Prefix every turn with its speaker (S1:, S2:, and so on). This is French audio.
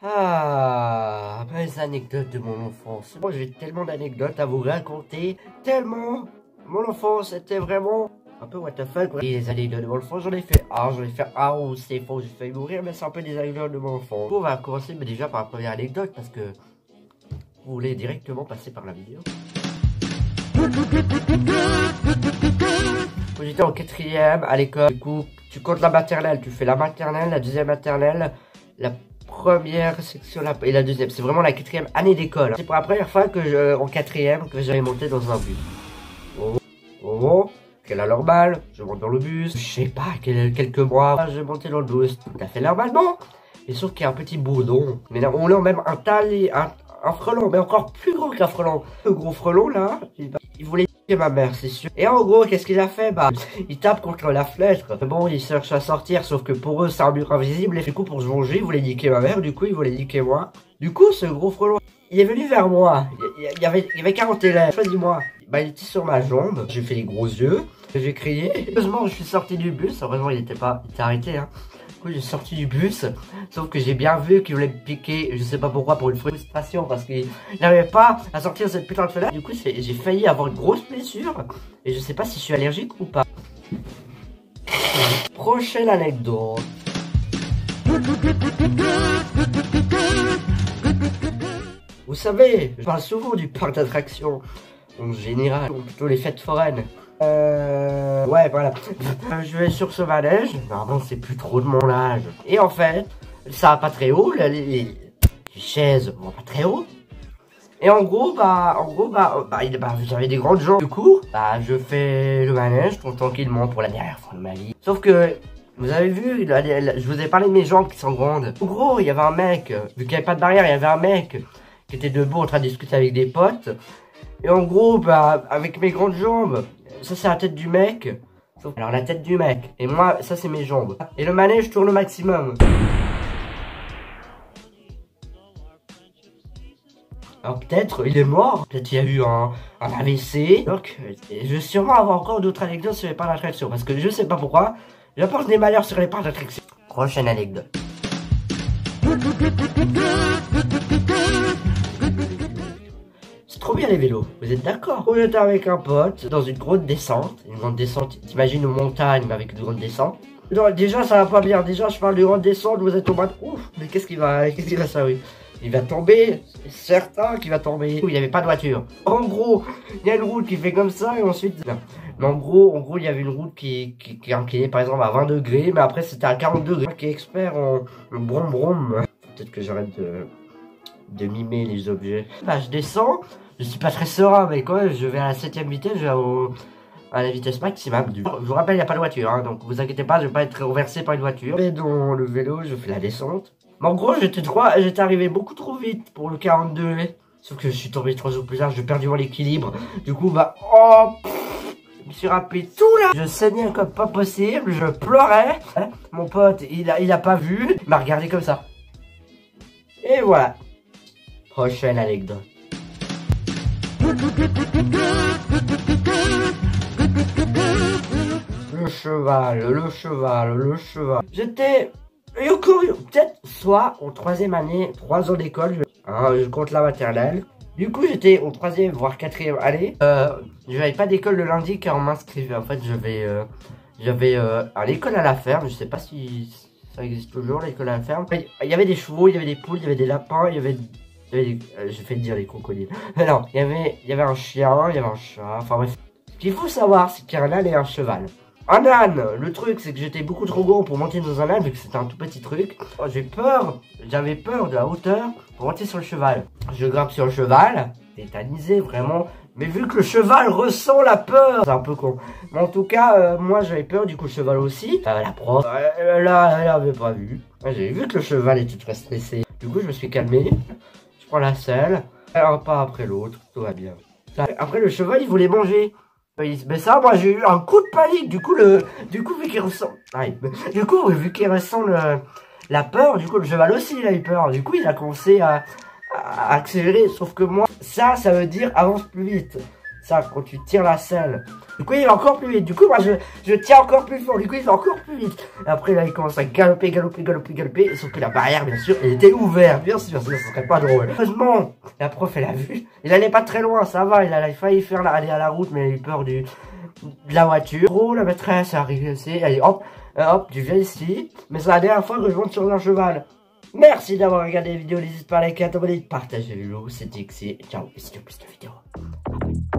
S1: Ah, mes anecdotes de mon enfance. Moi, j'ai tellement d'anecdotes à vous raconter. Tellement. Mon enfance était vraiment un peu what the fuck. Et les anecdotes de mon enfance, j'en ai fait un où c'est faux, j'ai failli mourir, mais c'est un peu des anecdotes de mon enfance. On va commencer mais déjà par la première anecdote parce que vous voulez directement passer par la vidéo. Quand j'étais en 4e à l'école, du coup, tu comptes la maternelle, tu fais la maternelle, la deuxième maternelle, la première section et la deuxième. C'est vraiment la 4e année d'école. C'est pour la première fois que en 4e que j'avais monté dans un bus. Quelle la normale, je monte dans le bus, je sais pas, quelques mois, je montais dans le bus, tout à fait normalement. Et sauf qu'il y a un petit bourdon. Mais là, on a même un frelon, mais encore plus gros qu'un frelon. Le gros frelon là, il voulait niquer ma mère, c'est sûr. Et en gros, qu'est-ce qu'il a fait? Bah, il tape contre la fenêtre. Bon, il cherche à sortir, sauf que pour eux, c'est un mur invisible. Et du coup, pour se venger, il voulait niquer ma mère, du coup, il voulait niquer moi. Du coup, ce gros frelon, il est venu vers moi. Il y avait 40 élèves, choisis-moi. Bah, il était sur ma jambe, j'ai fait les gros yeux, j'ai crié. Heureusement, je suis sorti du bus, heureusement, il était arrêté, hein. Du coup, j'ai sorti du bus, sauf que j'ai bien vu qu'il voulait me piquer, je sais pas pourquoi, pour une frustration, parce qu'il n'arrivait pas à sortir cette putain de fenêtre. Du coup, j'ai failli avoir une grosse blessure, et je sais pas si je suis allergique ou pas. Prochaine anecdote. Vous savez, je parle souvent du parc d'attractions, en général, ou plutôt les fêtes foraines. Ouais, voilà. Je vais sur ce manège. Normalement, c'est plus trop de mon âge. Et en fait, ça va pas très haut. Les chaises vont pas très haut. Et en gros, j'avais des grandes jambes. Du coup, je fais le manège tranquillement pour la dernière fois de ma vie. Sauf que, vous avez vu, je vous ai parlé de mes jambes qui sont grandes. En gros, il y avait un mec, vu qu'il n'y avait pas de barrière, il y avait un mec qui était debout en train de discuter avec des potes. Et en gros, avec mes grandes jambes, ça c'est la tête du mec. Alors la tête du mec, et moi, ça c'est mes jambes. Et le manège tourne au maximum. Alors peut-être il est mort, peut-être il y a eu un AVC. Donc je vais sûrement avoir encore d'autres anecdotes sur les parcs d'attraction. Parce que je sais pas pourquoi, j'apporte des malheurs sur les parcs d'attraction. Prochaine anecdote. C'est trop bien les vélos, vous êtes d'accord? On était avec un pote dans une grande descente. T'imagines une montagne mais avec une grande descente. Non, déjà ça va pas bien, déjà je parle de grande descente, vous êtes au mode ouf, mais qu'est-ce qui va ça, oui? Il va tomber, c'est certain qu'il va tomber. Il n'y avait pas de voiture. En gros, il y a une route qui fait comme ça et ensuite... Mais en gros, il y avait une route qui est inclinée par exemple à 20 degrés, mais après c'était à 40 degrés. Qui est expert en brom brom. Peut-être que j'arrête de mimer les objets. Je descends, je suis pas très serein, mais quand même, je vais à la 7ème vitesse, je vais à la vitesse maximum. Je vous rappelle, il n'y a pas de voiture, hein, donc vous inquiétez pas, je vais pas être renversé par une voiture. Et dans le vélo, je fais la descente. Mais en gros, j'étais arrivé beaucoup trop vite pour le 42. Sauf que je suis tombé 3 jours plus tard, j'ai perdu mon équilibre. Du coup, je me suis râpé tout là. Je saignais comme pas possible, je pleurais. Hein, mon pote, il a pas vu, il m'a regardé comme ça. Et voilà. Prochaine anecdote. Le cheval. J'étais peut-être soit en 3ème année, 3 ans d'école, je compte la maternelle. Du coup, j'étais en 3ème, voire 4ème année. Je n'avais pas d'école le lundi car on m'inscrivait. En fait, j'avais à l'école à la ferme. Je sais pas si ça existe toujours, l'école à la ferme. Il y avait des chevaux, il y avait des poules, il y avait des lapins, il y avait je fais dire les crocodiles. Mais non, il y avait un chien, il y avait un chat, enfin bref. Ce qu'il faut savoir, c'est qu'il y a un âne et un cheval. Un âne, le truc, c'est que j'étais beaucoup trop gros pour monter dans un âne, vu que c'était un tout petit truc. J'avais peur de la hauteur pour monter sur le cheval. Je grimpe sur le cheval, tétanisé, vraiment. Mais vu que le cheval ressent la peur, c'est un peu con. Mais en tout cas, moi j'avais peur, du coup le cheval aussi. La prof, elle avait pas vu. J'avais vu que le cheval était très stressé. Du coup, je me suis calmé. Je prends la selle, un pas après l'autre, tout va bien. Après, le cheval, il voulait manger. Mais ça, moi, j'ai eu un coup de panique. Du coup, vu qu'il ressent... vu qu'il ressent la peur, du coup, le cheval aussi, il a eu peur. Du coup, il a commencé à accélérer. Sauf que moi, ça veut dire avance plus vite. ça, quand tu tires la selle. Du coup, il va encore plus vite. Du coup, moi, je tiens encore plus fort. Du coup, il va encore plus vite. Et après, là, il commence à galoper. Sauf que la barrière, bien sûr, elle était ouverte. Bien sûr, sinon, ce serait pas drôle. Heureusement, la prof, elle a vu. Il allait pas très loin, ça va. Il a failli faire aller à la route, mais il a eu peur de la voiture. Oh, la maîtresse est arrivée aussi. Allez, hop, tu viens ici. Mais c'est la dernière fois que je monte sur un cheval. Merci d'avoir regardé la vidéo. N'hésite pas à liker, à t'abonner, partager le vidéo. C'était Dixie. Ciao, et si tu veux plus de vidéos.